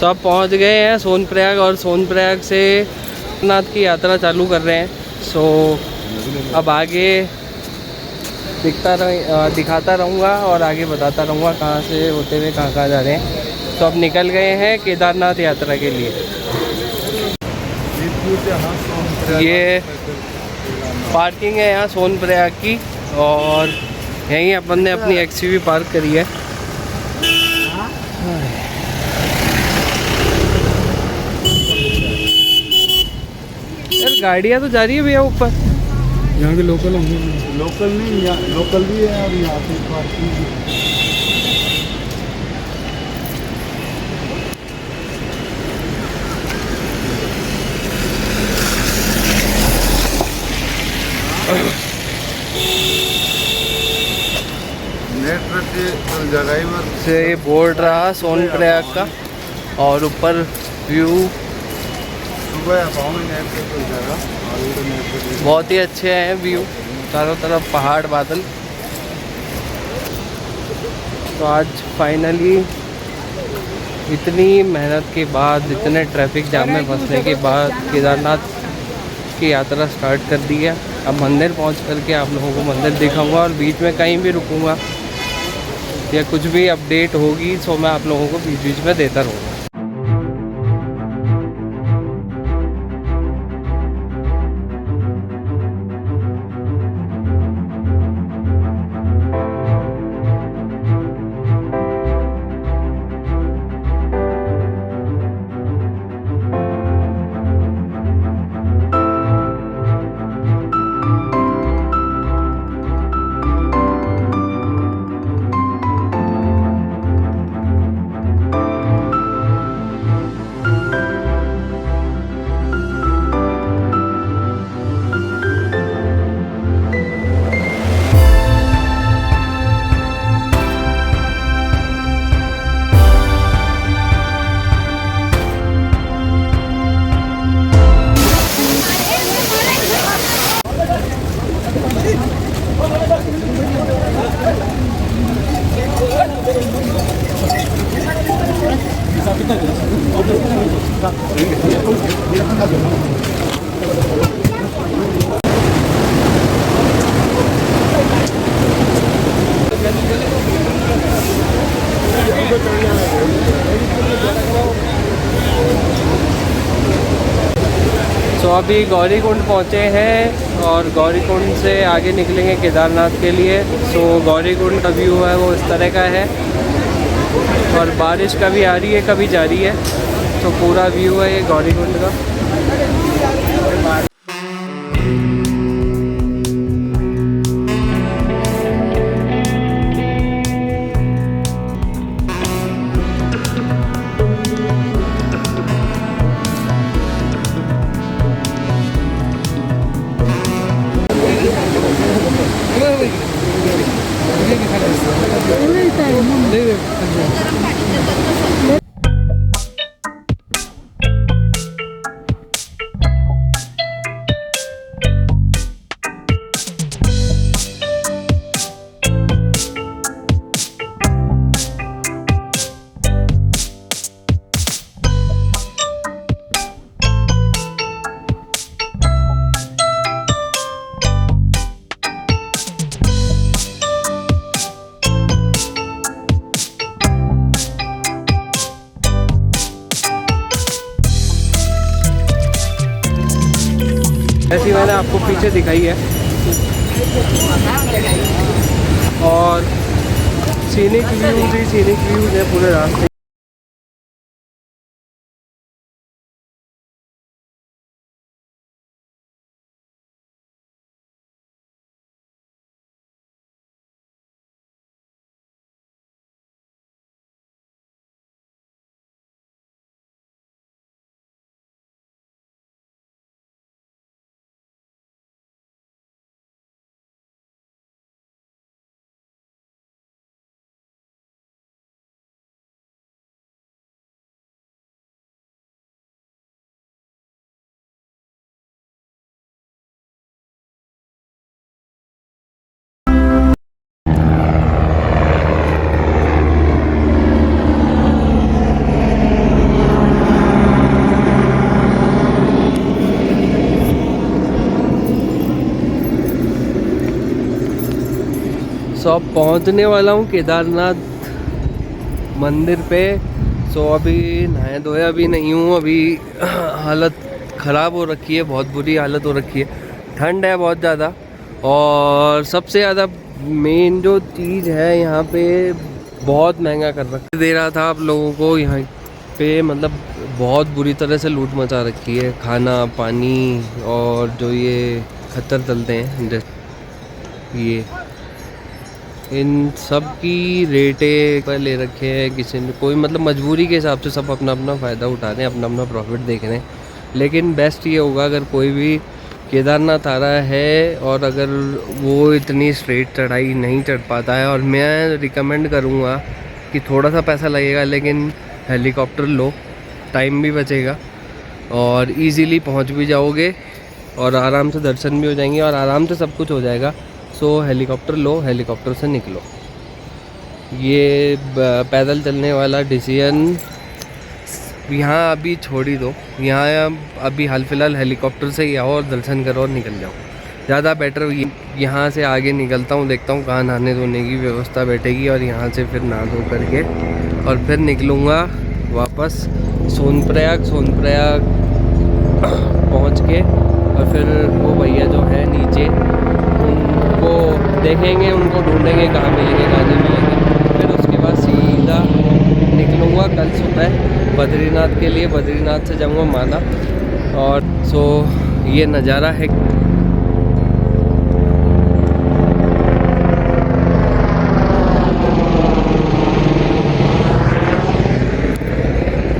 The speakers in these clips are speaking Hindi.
तो अब पहुंच गए हैं सोनप्रयाग और सोनप्रयाग से नाथ की यात्रा चालू कर रहे हैं। सो अब आगे दिखाता रहूँगा और आगे बताता रहूँगा कहाँ से होते हुए कहाँ कहाँ जा रहे हैं। तो अब निकल गए हैं केदारनाथ यात्रा के लिए। ये पार्किंग है यहाँ सोनप्रयाग की और यहीं अपन ने अपनी XUV पार्क करी है। यार गाड़ियाँ तो जा रही है भैया ऊपर। यहाँ के लोकल होंगे। लोकल नहीं, यहाँ लोकल भी है और यहाँ पे पार्किंग भी। से बोर्ड रहा सोनप्रयाग का और ऊपर व्यू बहुत ही अच्छे हैं। व्यू चारों तरफ पहाड़ बादल। तो आज फाइनली इतनी मेहनत के बाद, इतने ट्रैफिक जाम में फंसने के बाद केदारनाथ की यात्रा स्टार्ट कर दी है। अब मंदिर पहुंच करके आप लोगों को मंदिर दिखाऊंगा और बीच में कहीं भी रुकूंगा या कुछ भी अपडेट होगी तो मैं आप लोगों को बीच बीच में देता रहूँगा। तो अभी गौरीकुंड पहुँचे हैं और गौरीकुंड से आगे निकलेंगे केदारनाथ के लिए। सो गौरीकुंड का व्यू है वो इस तरह का है और बारिश कभी आ रही है कभी जा रही है। तो पूरा व्यू है ये गौरीकुंड का। ऐसी मैंने आपको पीछे दिखाई है और सीनिक व्यूज है पूरे रास्ते। सो अब पहुंचने वाला हूँ केदारनाथ मंदिर पे। सो अभी नहाया धोया भी नहीं हूँ, अभी हालत ख़राब हो रखी है, बहुत बुरी हालत हो रखी है, ठंड है बहुत ज़्यादा। और सबसे ज़्यादा मेन जो चीज़ है यहाँ पे, बहुत महंगा कर रखा दे रहा था आप लोगों को यहाँ पे, मतलब बहुत बुरी तरह से लूट मचा रखी है, खाना पानी और जो ये खच्चर चलते हैं ये, इन सब की रेटें पर ले रखे हैं किसी ने, कोई मतलब मजबूरी के हिसाब से सब अपना अपना फ़ायदा उठा रहे हैं, अपना अपना प्रॉफिट देख रहे हैं। लेकिन बेस्ट ये होगा अगर कोई भी केदारनाथ आ रहा है और अगर वो इतनी स्ट्रेट चढ़ाई नहीं चढ़ पाता है, और मैं रिकमेंड करूँगा कि थोड़ा सा पैसा लगेगा लेकिन हेलीकॉप्टर लो, टाइम भी बचेगा और इजीली पहुंच भी जाओगे और आराम से दर्शन भी हो जाएंगे और आराम से सब कुछ हो जाएगा। सो हेलीकॉप्टर लो, हेलीकॉप्टर से निकलो। ये पैदल चलने वाला डिसीजन यहाँ अभी छोड़ ही दो, यहाँ अभी हाल फिलहाल हेलीकॉप्टर से ही आओ और दर्शन करो और निकल जाओ, ज़्यादा बेटर। यहाँ से आगे निकलता हूँ, देखता हूँ कहाँ नहाने धोने की व्यवस्था बैठेगी और यहाँ से फिर नहा धो करके और फिर निकलूँगा वापस सोनप्रयाग पहुँच के। और फिर वो भैया जो है नीचे, उनको देखेंगे, उनको ढूंढेंगे कहाँ मिलेंगे कहाँ नहीं मिलेंगे। फिर उसके बाद सीधा निकलूँगा कल सुबह बद्रीनाथ के लिए, बद्रीनाथ से जाऊँगा माना। और सो ये नज़ारा है,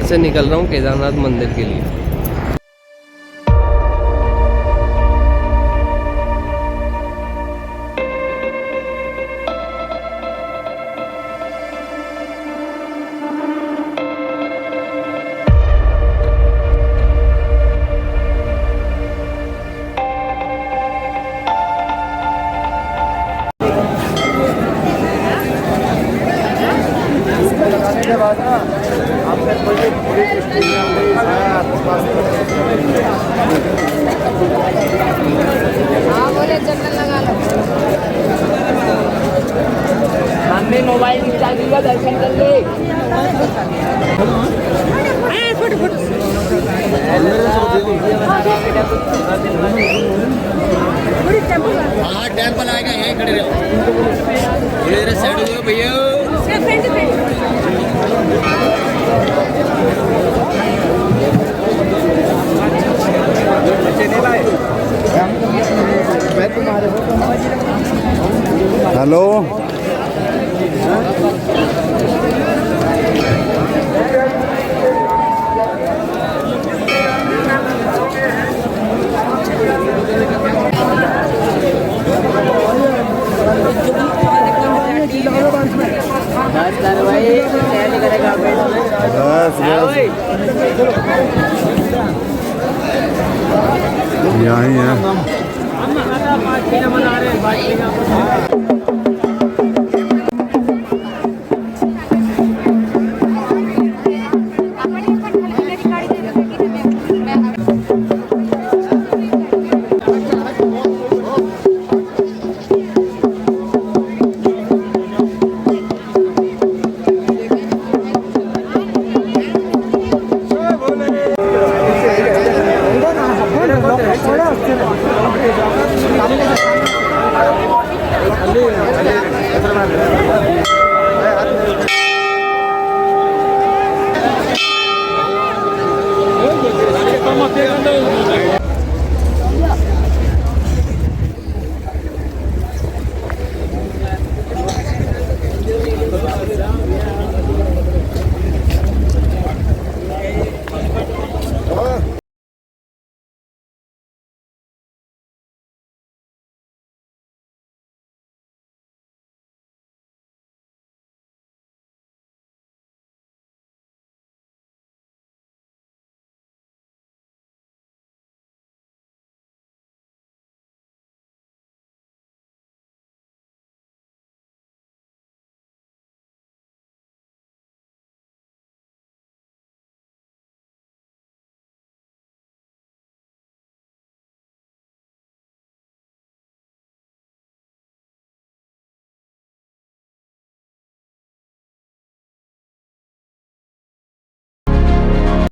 से निकल रहा हूँ केदारनाथ मंदिर के लिए। हमने मोबाइल इंस्टॉल किया, दर्शन कर ले। हाँ टेम्पल आएगा, यहीं खड़े रहो, थोड़ी साइड हो भैया। हेलो यहीं है।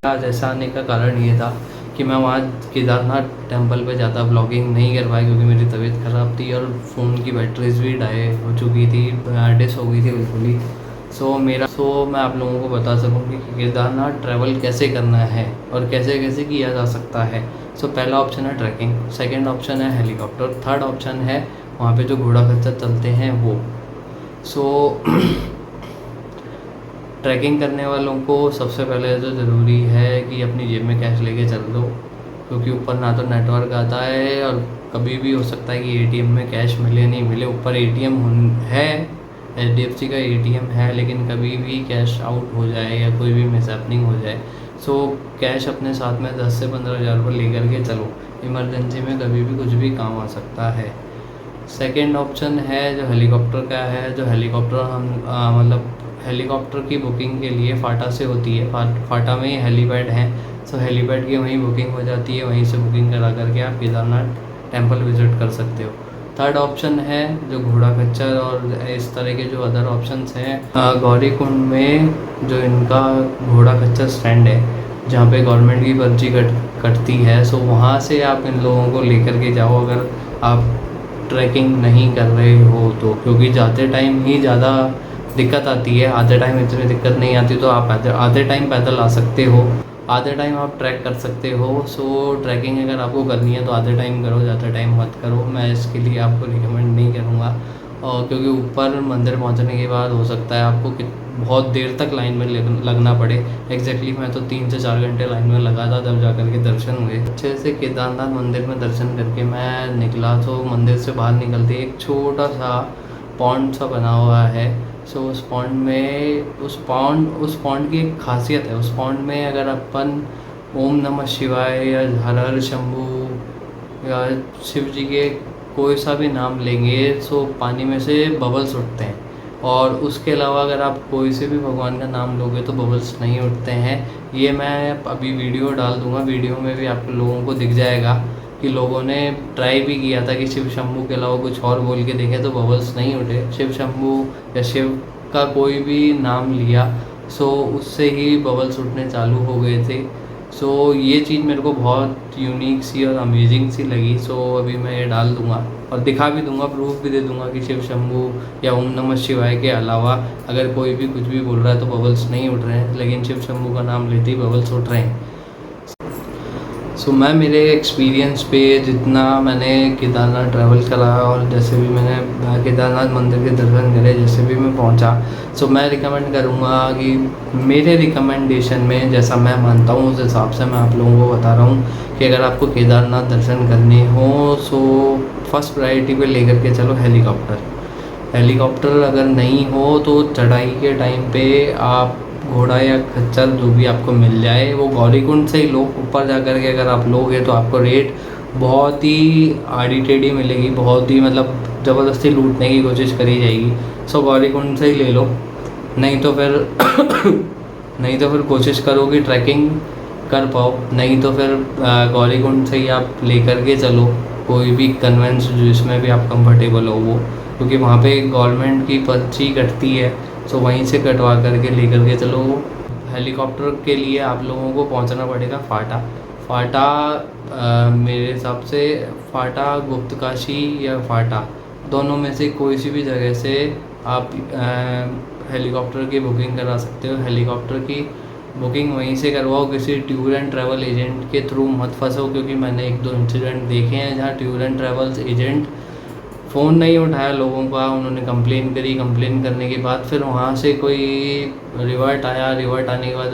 आज ऐसा आने का कारण ये था कि मैं वहाँ केदारनाथ टेंपल पे ज़्यादा ब्लॉगिंग नहीं कर पाया क्योंकि मेरी तबीयत ख़राब थी और फ़ोन की बैटरीज भी डाई हो चुकी थी, डिस हो गई थी बिल्कुल ही। सो मैं आप लोगों को बता सकूँ कि केदारनाथ ट्रैवल कैसे करना है और कैसे कैसे किया जा सकता है। सो पहला ऑप्शन है ट्रैकिंग, सेकंड ऑप्शन है हेलीकॉप्टर, थर्ड ऑप्शन है वहाँ पे जो घोड़ा खच्चर चलते हैं वो। सो ट्रैकिंग करने वालों को सबसे पहले तो ज़रूरी है कि अपनी जेब में कैश लेके चल दो, क्योंकि ऊपर ना तो नेटवर्क आता है और कभी भी हो सकता है कि एटीएम में कैश मिले नहीं मिले। ऊपर एटीएम है, HDFC का एटीएम है, लेकिन कभी भी कैश आउट हो जाए या कोई भी मिसहैपनिंग हो जाए। सो कैश अपने साथ में 10 से 15 हज़ार रुपये लेकर के चलो, इमरजेंसी में कभी भी कुछ भी काम आ सकता है। सेकेंड ऑप्शन है जो हेलीकॉप्टर का है, जो हेलीकॉप्टर हम मतलब हेलीकॉप्टर की बुकिंग के लिए फाटा से होती है। फाटा में ही हेलीपैड हैं, सो हेलीपैड की वहीं बुकिंग हो जाती है, वहीं से बुकिंग करा करके आप केदारनाथ टेंपल विज़िट कर सकते हो। थर्ड ऑप्शन है जो घोड़ा खच्चर और इस तरह के जो अदर ऑप्शंस हैं। गौरीकुंड में जो इनका घोड़ा खच्चर स्टैंड है जहाँ पे गवर्नमेंट की पर्ची कटती है, सो वहाँ से आप इन लोगों को लेकर के जाओ अगर आप ट्रैकिंग नहीं कर रहे हो तो, क्योंकि जाते टाइम ही ज़्यादा दिक्कत आती है, आधे टाइम इतनी दिक्कत नहीं आती। तो आप आधे टाइम पैदल आ सकते हो, आधे टाइम आप ट्रैक कर सकते हो। सो ट्रैकिंग अगर आपको करनी है तो आधे टाइम करो, ज़्यादा टाइम मत करो। मैं इसके लिए आपको रिकमेंड नहीं करूँगा, और क्योंकि ऊपर मंदिर पहुँचने के बाद हो सकता है आपको बहुत देर तक लाइन में लगना पड़े। एग्जैक्टली मैं तो 3 से 4 घंटे लाइन में लगा था, तब जा कर के दर्शन हुए। अच्छे से केदारनाथ मंदिर में दर्शन करके मैं निकला, तो मंदिर से बाहर निकलते एक छोटा सा पॉन्ड सा बना हुआ है। सो उस पॉन्ड की एक खासियत है। उस पॉन्ड में अगर अपन ओम नमः शिवाय या हर हर शंभू या शिव जी के कोई सा भी नाम लेंगे, सो पानी में से बबल्स उठते हैं। और उसके अलावा अगर आप कोई से भी भगवान का नाम लोगे तो बबल्स नहीं उठते हैं। ये मैं अभी वीडियो डाल दूँगा, वीडियो में भी आप लोगों को दिख जाएगा कि लोगों ने ट्राई भी किया था कि शिव शंभू के अलावा कुछ और बोल के देखे तो बबल्स नहीं उठे। शिव शंभू या शिव का कोई भी नाम लिया, सो उससे ही बबल्स उठने चालू हो गए थे। सो ये चीज़ मेरे को बहुत यूनिक सी और अमेजिंग सी लगी। सो अभी मैं ये डाल दूँगा और दिखा भी दूँगा, प्रूफ भी दे दूँगा कि शिव शंभू या ओम नमः शिवाय के अलावा अगर कोई भी कुछ भी बोल रहा है तो बबल्स नहीं उठ रहे हैं, लेकिन शिव शंभू का नाम लेते ही बबल्स उठ रहे हैं। सो मैं मेरे एक्सपीरियंस पे जितना मैंने केदारनाथ ट्रैवल करा और जैसे भी मैंने केदारनाथ मंदिर के दर्शन करे, जैसे भी मैं पहुंचा, सो मैं रिकमेंड करूंगा कि मेरे रिकमेंडेशन में जैसा मैं मानता हूँ उस हिसाब से मैं आप लोगों को बता रहा हूँ कि अगर आपको केदारनाथ दर्शन करने हो सो फर्स्ट प्रायोरिटी पे लेकर के चलो हेलीकॉप्टर अगर नहीं हो तो चढ़ाई के टाइम पे आप घोड़ा या खच्चर जो भी आपको मिल जाए वो गौरीकुंड से ही लो। ऊपर जा कर के अगर आप लोगे तो आपको रेट बहुत ही आड़ी टेढ़ी मिलेगी, बहुत ही मतलब ज़बरदस्ती लूटने की कोशिश करी जाएगी। सो गौरीकुंड से ही ले लो, नहीं तो फिर कोशिश करो कि ट्रैकिंग कर पाओ, नहीं तो फिर गौरीकुंड से ही आप लेकर के चलो कोई भी कन्वेंस जिसमें भी आप कंफर्टेबल हो वो, क्योंकि वहाँ पे गवर्नमेंट की पर्ची कटती है, सो वहीं से कटवा करके लेकर के चलो। हेलीकॉप्टर के लिए आप लोगों को पहुंचना पड़ेगा फाटा मेरे हिसाब से फाटा, गुप्तकाशी या फाटा, दोनों में से कोई सी भी जगह से आप हेलीकॉप्टर की बुकिंग करा सकते हो। हेलीकॉप्टर की बुकिंग वहीं से करवाओ, किसी टूर एंड ट्रैवल एजेंट के थ्रू मत फंसो, क्योंकि मैंने 1-2 इंसिडेंट देखे हैं जहाँ tour and travels agent phone नहीं उठाया लोगों का, उन्होंने कंप्लेन करी, कंप्लेन करने के बाद फिर वहाँ से कोई रिवर्ट आया, रिवर्ट आने के बाद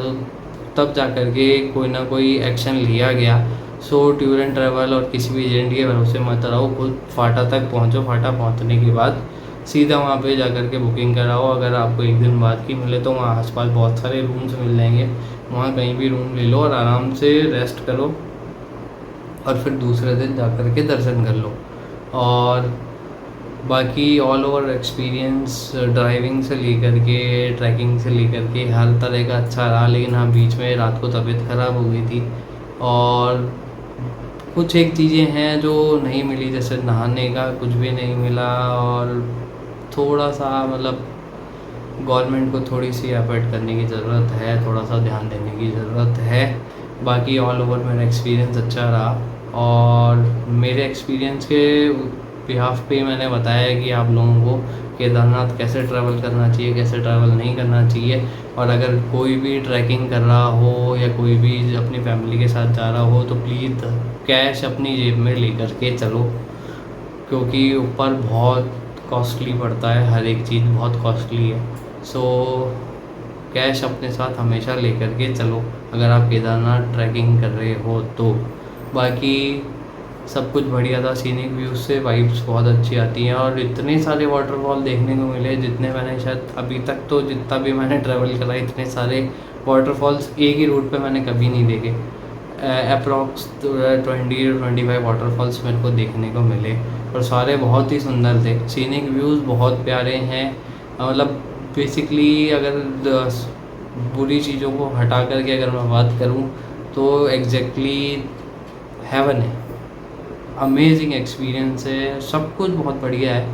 तब जा कर के कोई ना कोई एक्शन लिया गया। सो टूर एंड ट्रैवल और किसी भी एजेंट के भरोसे मत रहो, खुद फाटा तक पहुँचो। फाटा पहुँचने के बाद सीधा वहाँ पे जा कर के बुकिंग कराओ। अगर आपको 1 दिन बाद की मिले तो वहाँ आसपास बहुत सारे रूम्स मिल जाएंगे, वहाँ कहीं भी रूम ले लो और आराम से रेस्ट करो और फिर दूसरे दिन जा कर के दर्शन कर लो। और बाकी ऑल ओवर एक्सपीरियंस ड्राइविंग से लेकर के ट्रैकिंग से लेकर के हर तरह का अच्छा रहा, लेकिन हाँ बीच में रात को तबीयत ख़राब हो गई थी और कुछ एक चीज़ें हैं जो नहीं मिली, जैसे नहाने का कुछ भी नहीं मिला और थोड़ा सा मतलब गवर्नमेंट को थोड़ी सी एफर्ट करने की ज़रूरत है, थोड़ा सा ध्यान देने की ज़रूरत है। बाकी ऑल ओवर मेरा एक्सपीरियंस अच्छा रहा और मेरे एक्सपीरियंस के बिहाफ पे मैंने बताया कि आप लोगों को केदारनाथ कैसे ट्रैवल करना चाहिए, कैसे ट्रैवल नहीं करना चाहिए। और अगर कोई भी ट्रैकिंग कर रहा हो या कोई भी अपनी फैमिली के साथ जा रहा हो तो प्लीज़ कैश अपनी जेब में लेकर के चलो, क्योंकि ऊपर बहुत कॉस्टली पड़ता है, हर एक चीज़ बहुत कॉस्टली है। सो कैश अपने साथ हमेशा लेकर के चलो अगर आप केदारनाथ ट्रैकिंग कर रहे हो तो। बाकी सब कुछ बढ़िया था, सीनिक व्यूज़ से वाइब्स बहुत अच्छी आती हैं और इतने सारे वाटरफॉल देखने को मिले जितने मैंने शायद अभी तक तो जितना भी मैंने ट्रैवल करा इतने सारे वाटरफॉल्स एक ही रूट पे मैंने कभी नहीं देखे। अप्रॉक्स 20-25 वाटरफॉल्स मेरे को देखने को मिले और सारे बहुत ही सुंदर थे। सीनिक व्यूज़ बहुत प्यारे हैं। मतलब बेसिकली अगर बुरी चीज़ों को हटा करके अगर मैं बात करूं तो एग्जैक्टली हेवन है, अमेजिंग एक्सपीरियंस है, सब कुछ बहुत बढ़िया है।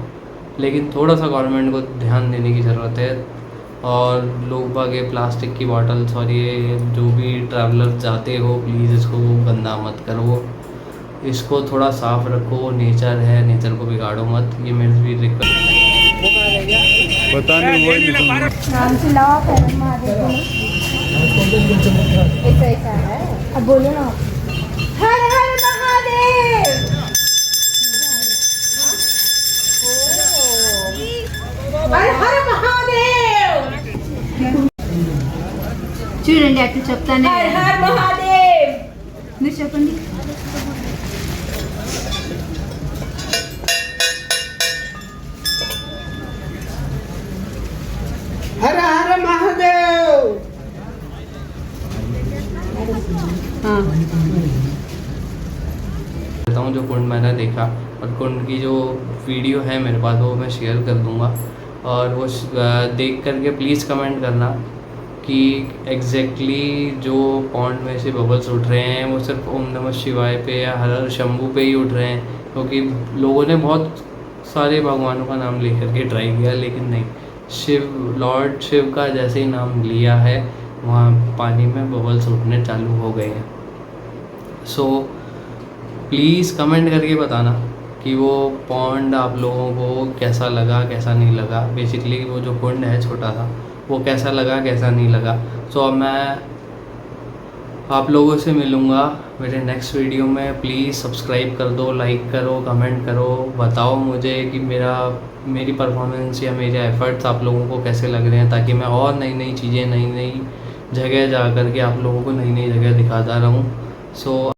लेकिन थोड़ा सा गवर्नमेंट को ध्यान देने की ज़रूरत है और लोग बागे प्लास्टिक की बॉटल्स और ये जो भी ट्रैवलर जाते हो प्लीज़ इसको गंदा मत करो, इसको थोड़ा साफ़ रखो। नेचर है, नेचर को बिगाड़ो मत, ये मेरी भी रिक्वेस्ट। पता नहीं वो ही नहीं नाम से लाओ पैर महादेव ऐसा ऐसा है। अब बोलो ना, हर हर महादेव। हर हर महादेव। చూడండి అట్లా చెప్తానే హర్ హర్ మహాదేవ్ మీరు చెప్పండి हर हर महादेव। कहता हूँ जो कुंड मैंने देखा और कुंड की जो वीडियो है मेरे पास वो मैं शेयर कर दूँगा और वो देख करके प्लीज़ कमेंट करना कि एग्जैक्टली जो पॉन्ड में से बबल्स उठ रहे हैं वो सिर्फ ओम नमः शिवाय पे या हर हर शंभू पे ही उठ रहे हैं, क्योंकि लोगों ने बहुत सारे भगवानों का नाम लेकर के ट्राई किया लेकिन नहीं, शिव लॉर्ड शिव का जैसे ही नाम लिया है वहाँ पानी में बबल्स उठने चालू हो गए हैं। सो प्लीज़ कमेंट करके बताना कि वो पॉन्ड आप लोगों को कैसा लगा, कैसा नहीं लगा। बेसिकली वो जो कुंड है छोटा सा वो कैसा लगा, कैसा नहीं लगा। सो अब मैं आप लोगों से मिलूँगा मेरे नेक्स्ट वीडियो में। प्लीज़ सब्सक्राइब कर दो, लाइक करो, कमेंट करो, बताओ मुझे कि मेरी परफॉर्मेंस या मेरे एफ़र्ट्स आप लोगों को कैसे लग रहे हैं, ताकि मैं और नई नई चीज़ें, नई नई जगह जा कर के आप लोगों को नई नई जगह दिखाता रहूँ। सो